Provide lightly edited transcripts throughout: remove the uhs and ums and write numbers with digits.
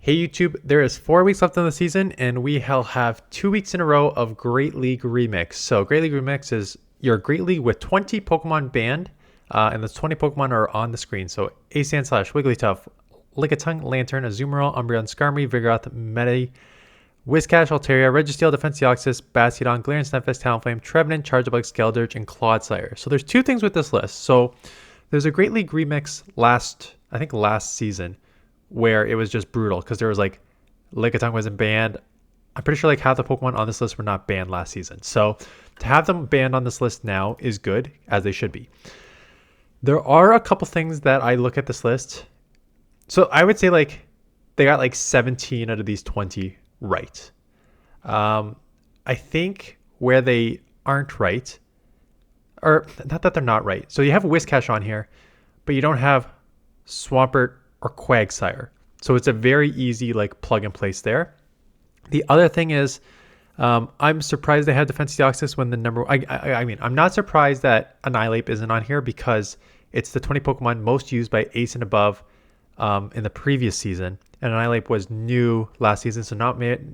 Hey YouTube, there is 4 weeks left in the season, and we will have 2 weeks in a row of Great League Remix. So Great League Remix is your Great League with 20 Pokemon banned, and those 20 Pokemon are on the screen. So Asan slash Wigglytuff, Lickitung, Lantern, Azumarill, Umbreon, Skarmory, Vigoroth, Medi, Whiscash, Altaria, Registeel, Defenseoxys, Bastiodon, Galarian, Stunfisk, Talonflame, Trevenant, Charjabug, Skeldurge, and Clodsire. So there's 2 things with this list. So there's a Great League Remix last season, where it was just brutal because there was like Lickitung wasn't banned. I'm pretty sure like half the Pokemon on this list were not banned last season. So to have them banned on this list now is good, as they should be. There are a couple things that I look at this list. So I would say like they got like 17 out of these 20 right. I think where they aren't right, or not that they're not right. So you have Whiscash on here, but you don't have Swampert or Quagsire. So it's a very easy like plug and place there. The other thing is, I'm surprised they had Defenseoxys when the number. I mean, I'm not surprised that Annihilape isn't on here because it's the 20 Pokemon most used by Ace and above in the previous season, and Annihilape was new last season, so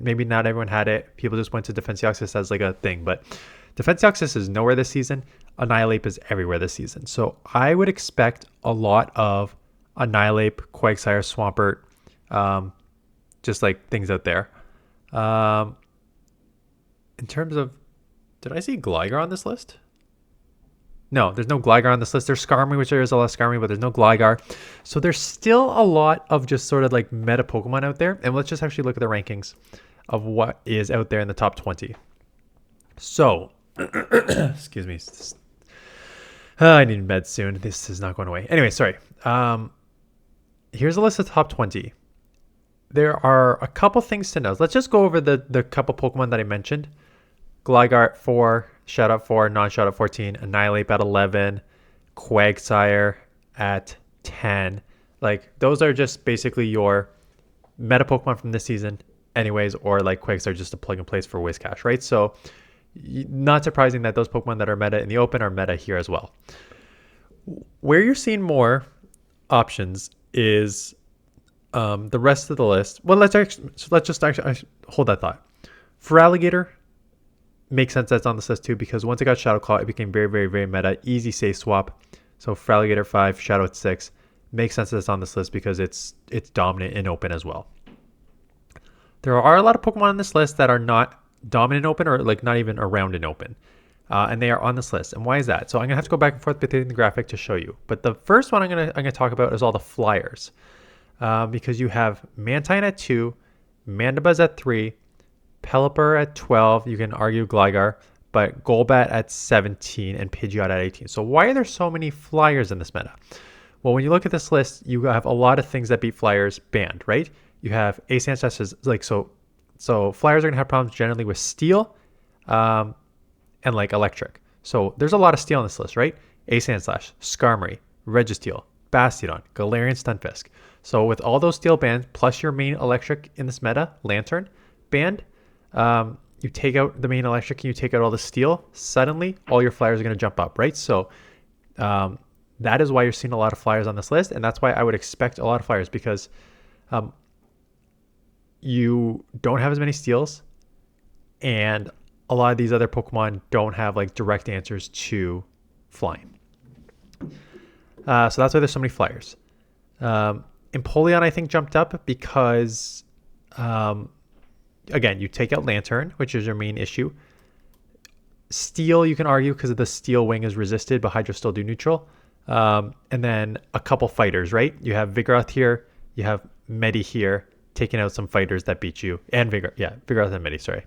maybe not everyone had it. People just went to Defenseoxys as like a thing, but Defenseoxys is nowhere this season. Annihilape is everywhere this season, so I would expect a lot of Annihilape, Quagsire, Swampert, just like things out there. In terms of, did I see Gligar on this list? No, there's no Gligar on this list. There's Skarmory, which there is a lot of Skarmory, but there's no Gligar. So there's still a lot of just sort of like meta Pokemon out there. And let's just actually look at the rankings of what is out there in the top 20. So, excuse me. I need meds soon. This is not going away. Anyway, sorry. Here's a list of top 20. There are a couple things to know. Let's just go over the couple Pokemon that I mentioned. Gligar at 4, Shadow at 4, Non-Shadow at 14, Annihilape at 11, Quagsire at 10. Like, those are just basically your meta Pokemon from this season anyways, or like Quagsire just a plug and place for Whiscash, right? So not surprising that those Pokemon that are meta in the open are meta here as well. Where you're seeing more options is the rest of the list. Well, let's just hold that thought. For Alligator, makes sense that's on this list too, because once it got Shadow Claw, it became very, very, very meta. Easy safe swap. So for Alligator 5, Shadow at 6, makes sense that's on this list because it's dominant in open as well. There are a lot of Pokemon on this list that are not dominant in open or like not even around in open. And they are on this list. And why is that? So I'm gonna have to go back and forth between the graphic to show you. But the first one I'm gonna talk about is all the flyers, because you have Mantine at 2, Mandibuzz at 3, Pelipper at 12. You can argue Gligar, but Golbat at 17 and Pidgeot at 18. So why are there so many flyers in this meta? Well, when you look at this list, you have a lot of things that beat flyers banned, right? You have Ace Ancestors, like so flyers are gonna have problems generally with Steel. And like electric. So there's a lot of steel on this list, right? Asan slash, Skarmory, Registeel, Bastiodon, Galarian, Stunfisk. So with all those steel banned, plus your main electric in this meta, Lantern, banned, you take out the main electric and you take out all the steel, suddenly all your flyers are going to jump up, right? So that is why you're seeing a lot of flyers on this list, and that's why I would expect a lot of flyers, because you don't have as many steals, and a lot of these other Pokemon don't have like direct answers to flying. So that's why there's so many flyers. Empoleon, I think, jumped up because, again, you take out Lantern, which is your main issue. Steel, you can argue because of the Steel Wing is resisted, but Hydro still do neutral. And then a couple fighters, right? You have Vigoroth here. You have Medi here, taking out some fighters that beat you. And Vigoroth and Medi, sorry.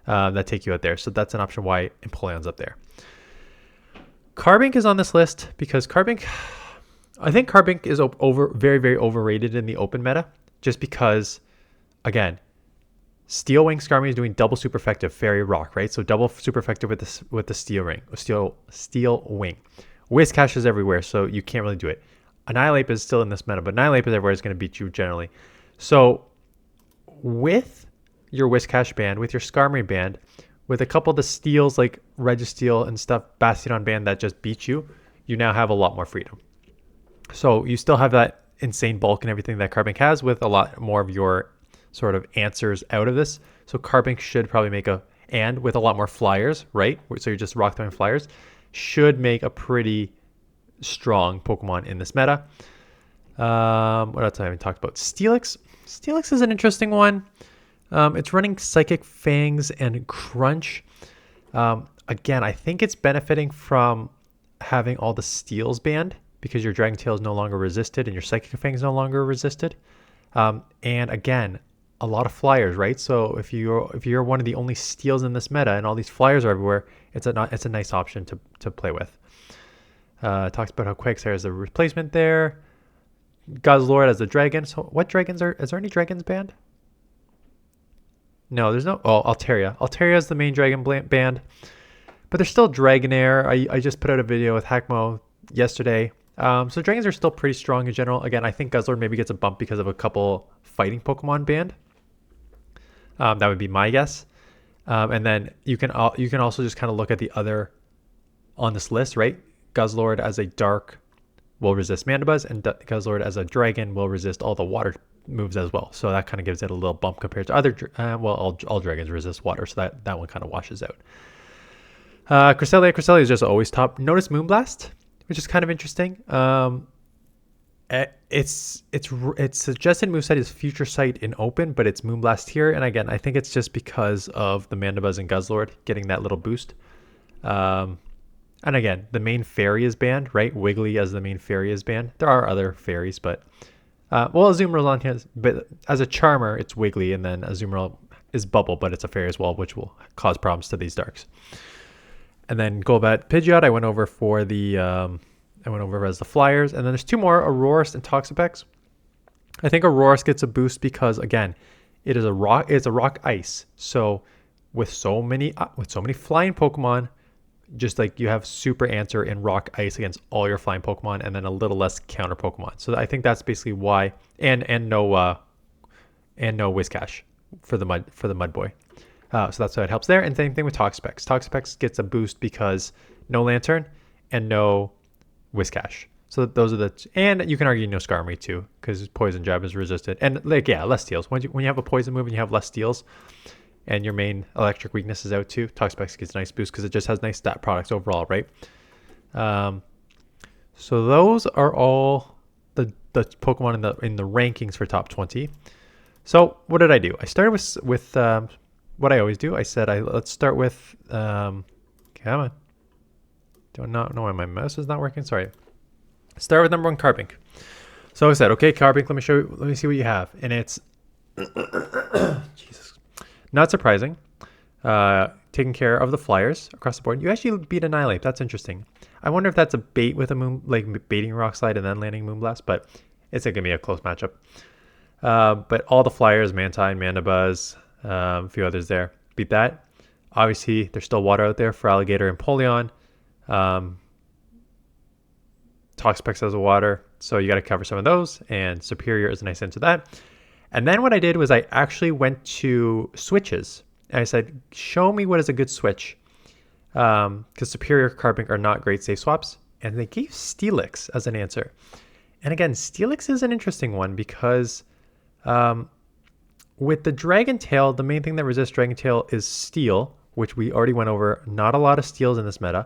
That take you out there. So that's an option why Empoleon's up there. Carbink is on this list because I think Carbink is very, very overrated in the open meta, just because, again, Steel Wing Skarmory is doing double super effective Fairy Rock, right? So double super effective with the Steel Wing. Whiscash is everywhere, so you can't really do it. Annihilape is still in this meta, but Annihilape is everywhere. It's going to beat you generally. So with your Whiscash band, with your Skarmory band, with a couple of the steals like Registeel and stuff, Bastiodon band that just beat you, you now have a lot more freedom. So you still have that insane bulk and everything that Carbink has, with a lot more of your sort of answers out of this. So Carbink should probably make and with a lot more flyers, right? So you're just rock throwing flyers, should make a pretty strong Pokemon in this meta. What else I haven't talked about? Steelix. Steelix is an interesting one. It's running Psychic Fangs and Crunch. Again, I think it's benefiting from having all the steals banned because your Dragon Tail is no longer resisted and your Psychic Fang is no longer resisted. And again, a lot of flyers, right? So if you're one of the only steals in this meta and all these flyers are everywhere, it's a nice option to play with. Talks about how Quagsire is a replacement there. Guzzlord as a dragon. So what dragons is there any dragons banned? No, there's no. Oh, Altaria. Altaria is the main dragon banned, but there's still Dragonair. I just put out a video with Hackmo yesterday. So dragons are still pretty strong in general. Again, I think Guzzlord maybe gets a bump because of a couple fighting Pokemon banned. That would be my guess. And then you can also just kind of look at the other on this list, right? Guzzlord as a dark will resist Mandibuzz, and Guzzlord as a dragon will resist all the water moves as well. So that kind of gives it a little bump compared to other, all dragons resist water, so that one kind of washes out. Cresselia is just always top. Notice Moonblast, which is kind of interesting. Its suggested moveset is Future Sight in Open, but it's Moonblast here. And again, I think it's just because of the Mandibuzz and Guzzlord getting that little boost. And again, the main fairy is banned, right? Wiggly as the main fairy is banned. There are other fairies, but Azumarill on here, but as a charmer, it's Wiggly, and then Azumarill is Bubble, but it's a fairy as well, which will cause problems to these darks. And then Golbat, Pidgeot, I went over as the flyers, and then there's two more, Auroras and Toxapex. I think Auroras gets a boost because again, it's a rock ice. So with so many flying Pokemon, just like you have super answer in rock ice against all your flying Pokemon, and then a little less counter Pokemon. So I think that's basically why, and no Whiscash for the mud boy. So that's why it helps there. And same thing with Toxapex. Toxapex gets a boost because no Lantern and no Whiscash. So those are and you can argue no Skarmory too, because Poison Jab is resisted, and less steals. When you have a poison move and you have less steals, and your main electric weakness is out too, Toxapex gets a nice boost because it just has nice stat products overall, right? So those are all the Pokemon in the rankings for top 20. So what did I do? I started with what I always do. I said let's start with come on. Do not know why my mouse is not working. Sorry. Start with number 1, Carbink. So I said, okay, Carbink, let me see what you have, and it's Jesus. Not surprising. Taking care of the flyers across the board. You actually beat Annihilate. That's interesting. I wonder if that's a bait with a baiting Rock Slide and then landing Moonblast, but it's going to be a close matchup. But all the flyers, Mantine, Mandibuzz, a few others there. Beat that. Obviously, there's still water out there for Alligator and Polion. Toxapex has a water, so you got to cover some of those, and Superior is a nice answer to that. And then what I did was I actually went to switches, and I said, show me what is a good switch, because Superior, Carbink are not great safe swaps, and they gave Steelix as an answer. And again, Steelix is an interesting one because with the Dragon Tail, the main thing that resists Dragon Tail is Steel, which we already went over. Not a lot of steals in this meta.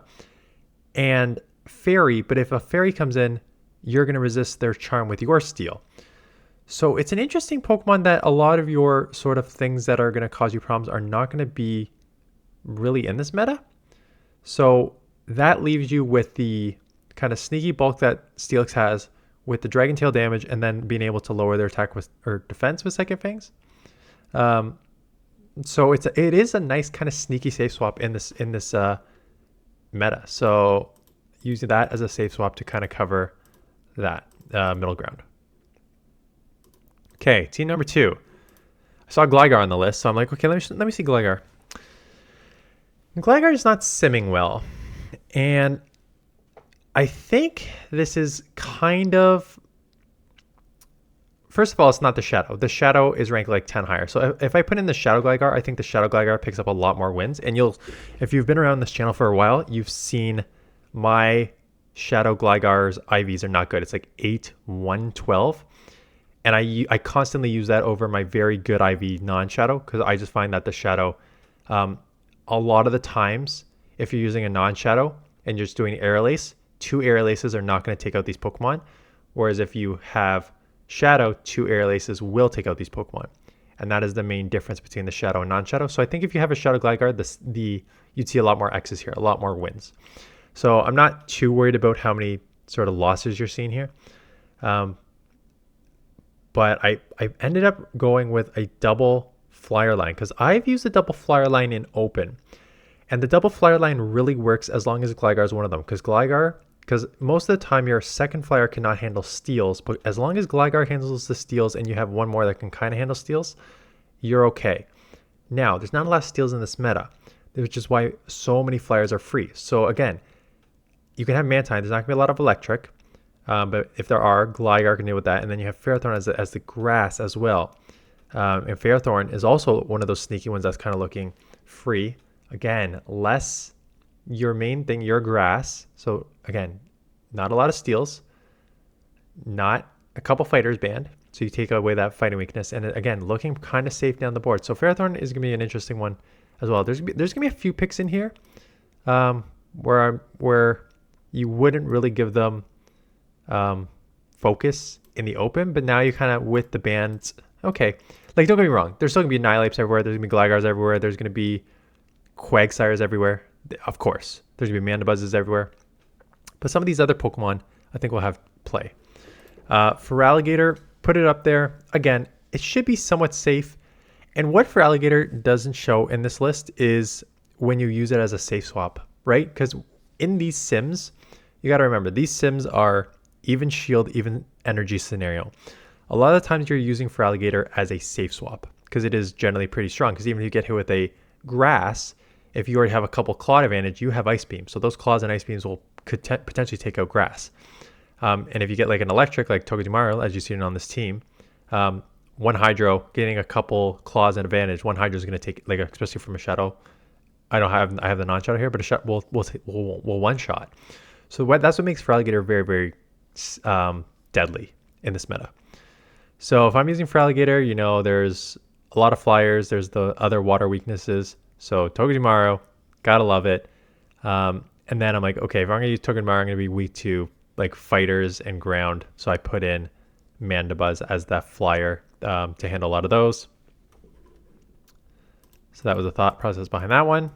And Fairy, but if a Fairy comes in, you're going to resist their charm with your Steel. So it's an interesting Pokemon that a lot of your sort of things that are going to cause you problems are not going to be really in this meta. So that leaves you with the kind of sneaky bulk that Steelix has with the Dragon Tail damage, and then being able to lower their attack or defense with Psychic Fangs. So it is a nice kind of sneaky safe swap in this meta. So using that as a safe swap to kind of cover that middle ground. Okay, team number 2. I saw Gligar on the list, so I'm like, okay, let me see Gligar. Gligar is not simming well, and I think this is kind of, first of all, it's not the Shadow. The Shadow is ranked like 10 higher. So if I put in the Shadow Gligar, I think the Shadow Gligar picks up a lot more wins. And if you've been around this channel for a while, you've seen my Shadow Gligar's IVs are not good. It's like 8, 1, 12. And I constantly use that over my very good IV non-shadow, because I just find that the shadow, a lot of the times, if you're using a non-shadow and you're just doing air lace, 2 air laces are not going to take out these Pokemon. Whereas if you have shadow, 2 air laces will take out these Pokemon. And that is the main difference between the shadow and non-shadow. So I think if you have a shadow Gligar, you'd see a lot more X's here, a lot more wins. So I'm not too worried about how many sort of losses you're seeing here. But I ended up going with a double flyer line, because I've used a double flyer line in open. And the double flyer line really works as long as Gligar is one of them. Because most of the time your second flyer cannot handle steals, but as long as Gligar handles the steals and you have one more that can kind of handle steals, you're okay. Now, there's not a lot of steals in this meta, which is why so many flyers are free. So again, you can have Mantine. There's not going to be a lot of electric. But if there are, Gligar can deal with that. And then you have Ferrothorn as the grass as well. And Ferrothorn is also one of those sneaky ones that's kind of looking free. Again, less your main thing, your grass. So again, not a lot of steals. Not a couple fighters banned. So you take away that fighting weakness. And again, looking kind of safe down the board. So Ferrothorn is going to be an interesting one as well. There's going to be a few picks in here where you wouldn't really give them focus in the open, but now you kind of with the bans, okay, like don't get me wrong, there's still gonna be Annihilapes everywhere, there's gonna be Gligars everywhere, there's gonna be Quagsires everywhere, of course there's gonna be Mandabuzzes everywhere, but some of these other Pokemon I think will have play. For Alligator, put it up there again, it should be somewhat safe. And what for Alligator doesn't show in this list is when you use it as a safe swap, right? Because in these sims, you got to remember, these sims are even shield, even energy scenario. A lot of the times you're using for Alligator as a safe swap because it is generally pretty strong. Because even if you get hit with a grass, if you already have a couple claw advantage, you have Ice Beam. So those claws and Ice Beams could potentially take out grass. And if you get like an electric, like Togedemaru, as you've seen on this team, one Hydro getting a couple claws and advantage, one Hydro is going to take, like especially from a shadow. I have the non-shadow here, but a shot will one shot. So that's what makes Feraligatr very, very deadly in this meta. So if I'm using Feraligatr, you know, there's a lot of flyers. There's the other water weaknesses. So Togedemaru, gotta love it. And then I'm like, okay, if I'm gonna use Togedemaru, I'm gonna be weak to like fighters and ground. So I put in Mandibuzz as that flyer to handle a lot of those. So that was the thought process behind that one.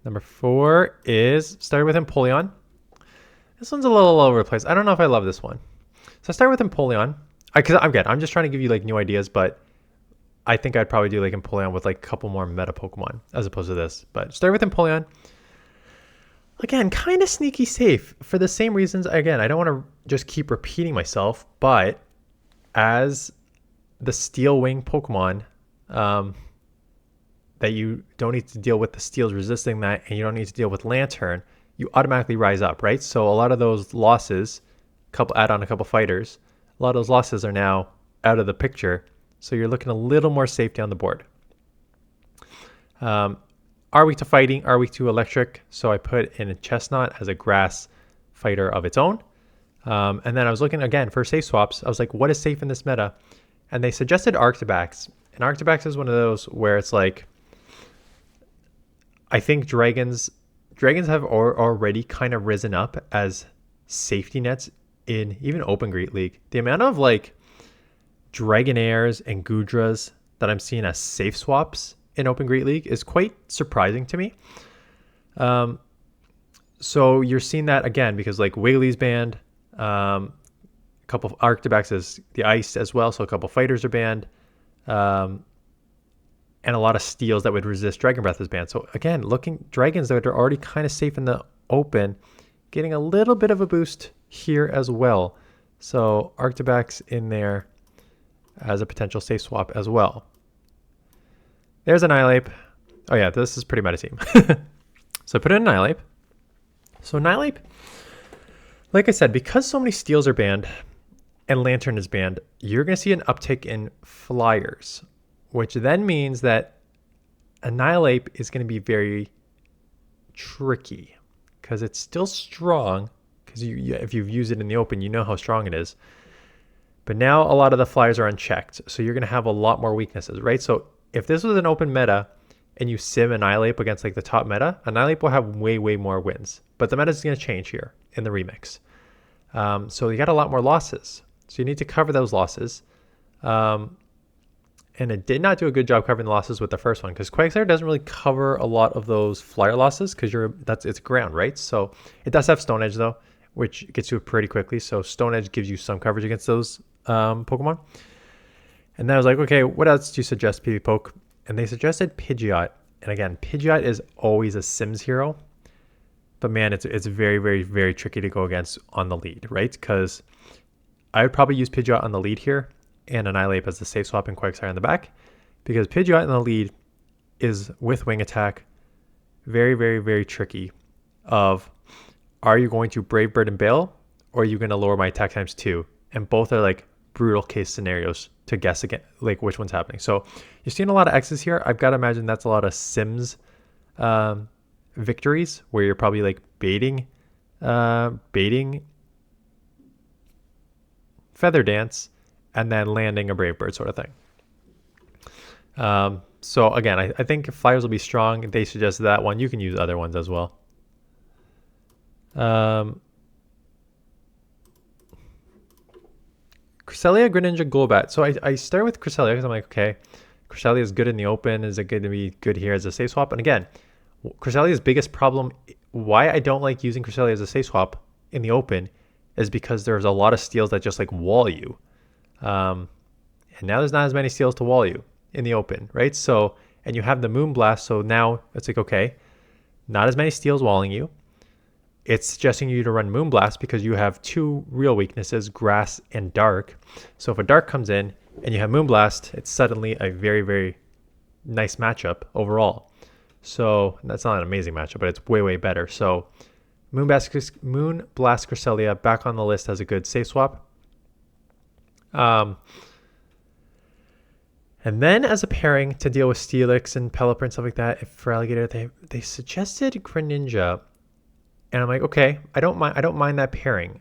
Number 4 is started with Empoleon. This one's a little all over the place. I don't know if I love this one. So I start with Empoleon. I'm just trying to give you like new ideas, but I think I'd probably do like Empoleon with like a couple more meta Pokemon as opposed to this. But start with Empoleon. Again, kind of sneaky safe for the same reasons. Again, I don't want to just keep repeating myself, but as the Steel Wing Pokemon, that you don't need to deal with the steals resisting that, and you don't need to deal with Lantern, you automatically rise up, right? So a lot of those losses, add on a couple fighters, a lot of those losses are now out of the picture. So you're looking a little more safe down the board. Are weak to fighting, are weak to electric. So I put in a Chestnut as a grass fighter of its own. And then I was looking again for safe swaps. I was like, what is safe in this meta? And they suggested Arctibax. And Arctibax is one of those where it's like, I think dragons have already kind of risen up as safety nets in even Open Great League. The amount of like Dragonairs and Gudras that I'm seeing as safe swaps in Open Great League is quite surprising to me. So you're seeing that again because like Wiggly's banned, a couple of Arctibax is the ice as well, so a couple fighters are banned. And a lot of steals that would resist Dragon Breath is banned. So again, looking dragons that are already kind of safe in the open, getting a little bit of a boost here as well. So Arctibax in there as a potential safe swap as well. There's Annihilate. Oh yeah, this is pretty meta team. So I put in Annihilate. So Annihilate, like I said, because so many steals are banned and Lantern is banned, you're going to see an uptick in flyers, which then means that Annihilate is going to be very tricky because it's still strong because if you've used it in the open, you know how strong it is. But now a lot of the flyers are unchecked, so you're going to have a lot more weaknesses, right? So if this was an open meta and you sim Annihilate against like the top meta, Annihilate will have way, way more wins. But the meta is going to change here in the remix. So you got a lot more losses. So you need to cover those losses. And it did not do a good job covering the losses with the first one, because Quagsire doesn't really cover a lot of those flyer losses because it's ground, right? So it does have Stone Edge though, which gets you pretty quickly. So Stone Edge gives you some coverage against those Pokemon. And then I was like, okay, what else do you suggest, PV Poke? And they suggested Pidgeot. And again, Pidgeot is always a Sims hero. But man, it's very, very, very tricky to go against on the lead, right? Because I would probably use Pidgeot on the lead here and Annihilate as the safe swap and Quagsire on the back. Because Pidgeot in the lead is, with Wing Attack, very, very, very tricky of, are you going to Brave Bird and Bail, or are you going to lower my attack times 2? And both are like brutal case scenarios to guess again, like which one's happening. So you're seeing a lot of X's here. I've got to imagine that's a lot of Sims victories where you're probably like baiting Feather Dance and then landing a Brave Bird sort of thing. So again, I think flyers will be strong. They suggested that one. You can use other ones as well. Cresselia, Greninja, Golbat. So I start with Cresselia because I'm like, okay, Cresselia is good in the open. Is it going to be good here as a safe swap? And again, Cresselia's biggest problem, why I don't like using Cresselia as a safe swap in the open, is because there's a lot of steals that just like wall you. And now there's not as many steals to wall you in the open, right? So, and you have the Moonblast. So now it's like, okay, not as many steals walling you. It's suggesting you to run Moonblast because you have two real weaknesses, Grass and Dark. So if a Dark comes in and you have Moonblast, it's suddenly a very, very nice matchup overall. So that's not an amazing matchup, but it's way, way better. So Moonblast Cresselia back on the list as a good safe swap. And then as a pairing to deal with Steelix and Pelipper and stuff like that, if for Alligator, they suggested Greninja. And I'm like, okay, I don't mind that pairing.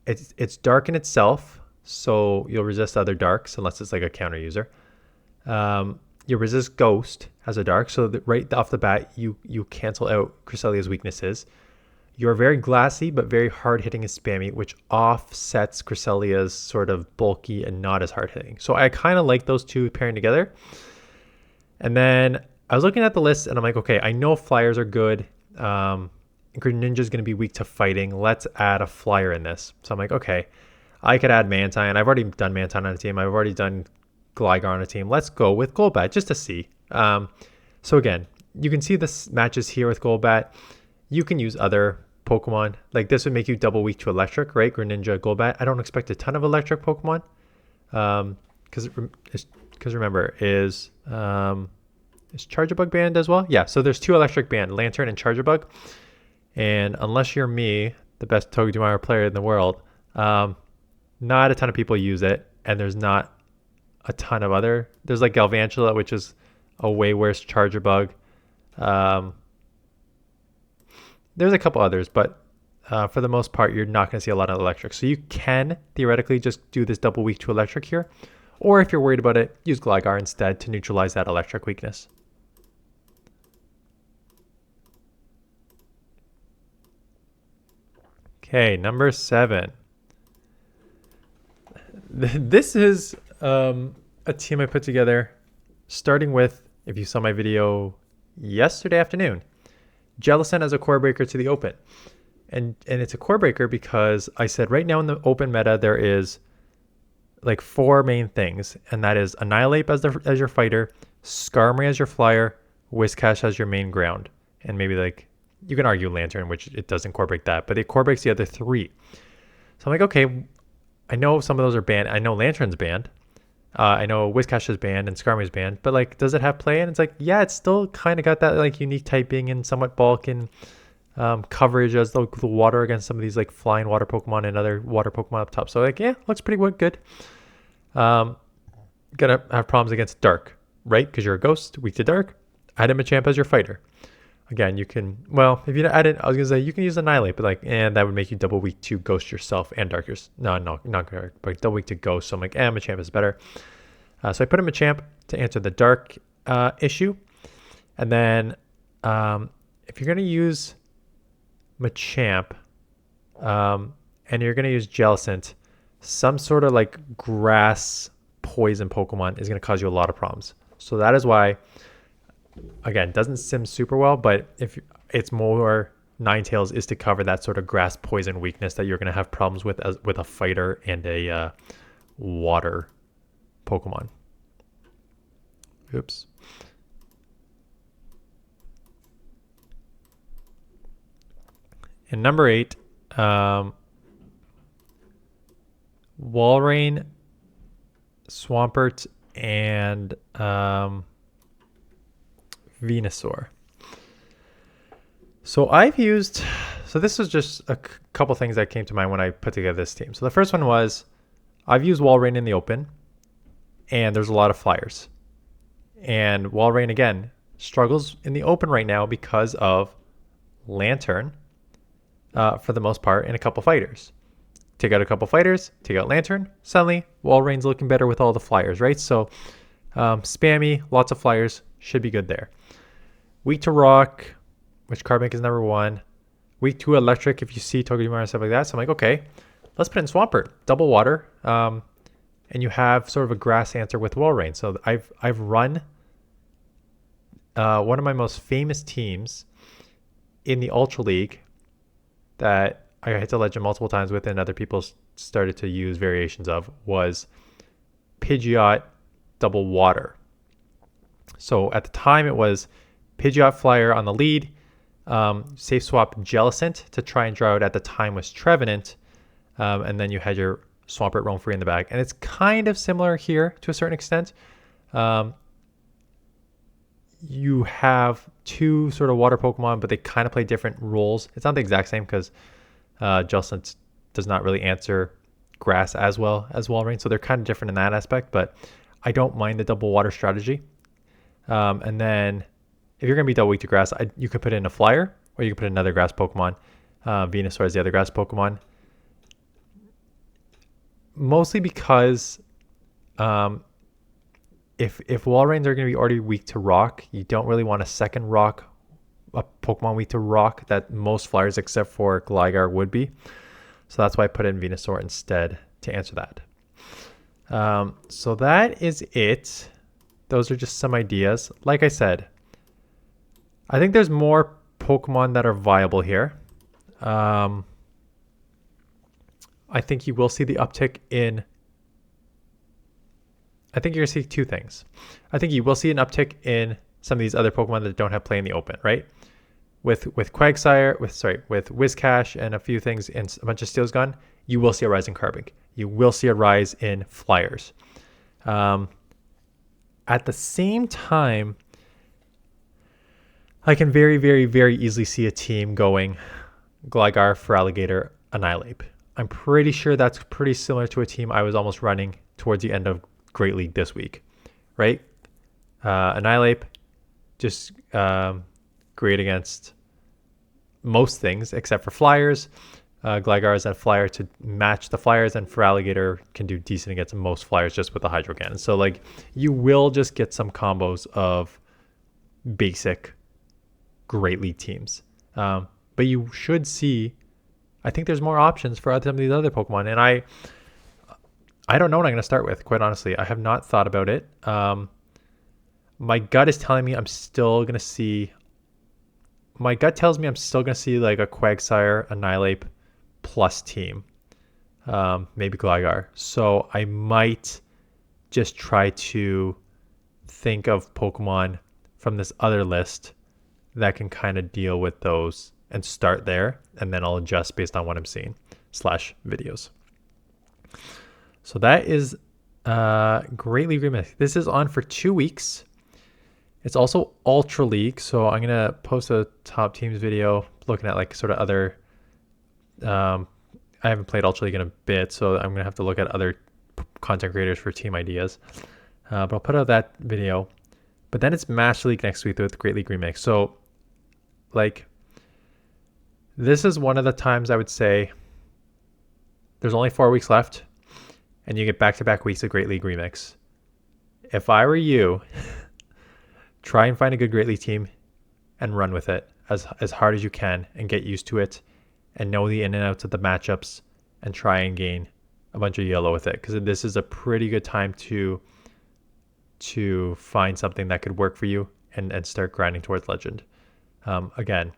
It's dark in itself, so you'll resist other darks unless it's like a counter user. You resist Ghost as a dark, so that right off the bat, you cancel out Cresselia's weaknesses. You're very glassy, but very hard-hitting and spammy, which offsets Cresselia's sort of bulky and not as hard-hitting. So I kind of like those two pairing together. And then I was looking at the list, and I'm like, okay, I know flyers are good. Greninja is going to be weak to fighting. Let's add a flyer in this. So I'm like, okay, I could add Mantine. I've already done Mantine on a team. I've already done Gligar on a team. Let's go with Golbat just to see. So again, you can see the matches here with Golbat. You can use other Pokemon. Like this would make you double weak to Electric, right? Greninja, Golbat. I don't expect a ton of Electric Pokemon. Because remember, is Charjabug banned as well? Yeah, so there's two Electric banned, Lantern and Charjabug. And unless you're me, the best Togedemaru player in the world, not a ton of people use it. And there's not a ton of other. There's like Galvantula, which is a way worse Charjabug. There's a couple others, but for the most part, you're not going to see a lot of Electric. So you can theoretically just do this double weak to Electric here. Or if you're worried about it, use Gligar instead to neutralize that Electric weakness. Okay, number 7. This is a team I put together starting with, if you saw my video yesterday afternoon, Jellicent as a core breaker to the open. And it's a core breaker because I said right now in the open meta there is like 4 main things, and that is Annihilate as your fighter, Skarmory as your flyer, Whiscash as your main ground, and maybe like you can argue Lantern, which it doesn't core break that, but it core breaks the other 3. So I'm like, okay, I know some of those are banned. I know Lantern's banned. I know Whiscash is banned and Skarmory is banned, but like, does it have play? And it's like, yeah, it's still kind of got that like unique typing and somewhat bulk and coverage as the water against some of these like flying water Pokemon and other water Pokemon up top. So like, yeah, looks pretty good. Gonna have problems against Dark, right? Because you're a ghost, weak to Dark. Add Machamp as your fighter. Again, you can, well, if you add it, I was gonna say you can use Annihilate, but like, and that would make you double weak to Ghost yourself and Dark No, not Dark, but double weak to Ghost. So I'm like, Machamp is better. So I put in Machamp to answer the Dark issue. And then if you're gonna use Machamp and you're gonna use Jellicent, some sort of like grass poison Pokemon is gonna cause you a lot of problems. So that is why, again, doesn't sim super well, but if it's more Ninetales is to cover that sort of grass poison weakness that you're going to have problems with with a fighter and a water Pokemon. Oops. And number 8, Walrein, Swampert, and Venusaur. So this was just a couple things that came to mind when I put together this team. So the first one was, I've used Walrein in the open, and there's a lot of flyers. And Walrein, again, struggles in the open right now because of Lantern, for the most part, and a couple fighters. Take out a couple fighters, take out Lantern, suddenly Walrein's looking better with all the flyers, right? So spammy, lots of flyers, should be good there. Weak to rock, which Carbink is number 1. Weak to electric if you see Togedemaru and stuff like that. So I'm like, okay, let's put in Swampert, double water, and you have sort of a grass answer with Walrein. So I've run one of my most famous teams in the Ultra League that I hit the legend multiple times with, and other people started to use variations of, was Pidgeot double water. So at the time it was Pidgeot Flyer on the lead, safe swap Jellicent to try and draw out, at the time was Trevenant, and then you had your Swampert roam free in the back. And it's kind of similar here to a certain extent. You have 2 sort of water Pokemon, but they kind of play different roles. It's not the exact same because Jellicent does not really answer grass as well as Walrein, so they're kind of different in that aspect, but I don't mind the double water strategy. And then if you're going to be double weak to grass, you could put in a flyer, or you could put another grass Pokemon. Venusaur is the other grass Pokemon. Mostly because if Walreins are going to be already weak to rock, you don't really want a second rock, a Pokemon weak to rock that most flyers except for Gligar would be. So that's why I put in Venusaur instead to answer that. So that is it. Those are just some ideas. Like I said, I think there's more Pokemon that are viable here. I think you will see the uptick in... I think you're going to see 2 things. I think you will see an uptick in some of these other Pokemon that don't have play in the open, right? With Quagsire, with Whiscash and a few things and a bunch of Steel's gone, you will see a rise in Carbink. You will see a rise in Flyers. At the same time, I can very, very, very easily see a team going Gligar, Feraligatr, Annihilate. I'm pretty sure that's pretty similar to a team I was almost running towards the end of Great League this week, right? Annihilate, just great against most things except for flyers. Gligar is a flyer to match the flyers, and Feraligatr can do decent against most flyers just with the Hydro Cannon. So like, you will just get some combos of basic Great League teams. But you should see, I think there's more options for some of these other Pokemon, and I don't know what I'm going to start with, quite honestly. I have not thought about it. My gut is telling me I'm still going to see... My gut tells me I'm still going to see like a Quagsire, Annihilate plus team. Maybe Gligar. So I might just try to think of Pokemon from this other list that can kind of deal with those and start there. And then I'll adjust based on what I'm seeing / videos. So that is Great League Remix. This is on for 2 weeks. It's also Ultra League, so I'm going to post a top teams video looking at like sort of other... I haven't played Ultra League in a bit, so I'm going to have to look at other content creators for team ideas. But I'll put out that video. But then it's Master League next week with Great League Remix. So Like, this is one of the times I would say there's only 4 weeks left and you get back-to-back weeks of Great League Remix. If I were you, try and find a good Great League team and run with it as hard as you can and get used to it and know the in and outs of the matchups and try and gain a bunch of yellow with it, because this is a pretty good time to find something that could work for you and start grinding towards legend. Again,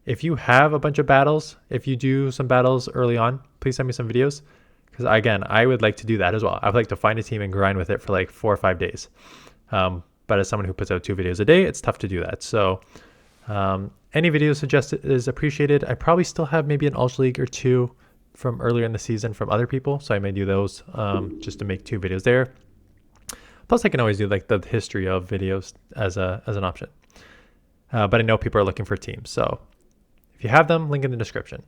if you have a bunch of battles, if you do some battles early on, please send me some videos, because again, I would like to do that as well. I would like to find a team and grind with it for like 4 or 5 days. But as someone who puts out 2 videos a day, it's tough to do that. So any video suggested is appreciated. I probably still have maybe an Ultra League or 2 from earlier in the season from other people, so I may do those just to make 2 videos there. Plus, I can always do like the history of videos as an option. But I know people are looking for teams, so if you have them, link in the description.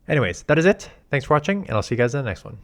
Anyways, that is it. Thanks for watching, and I'll see you guys in the next one.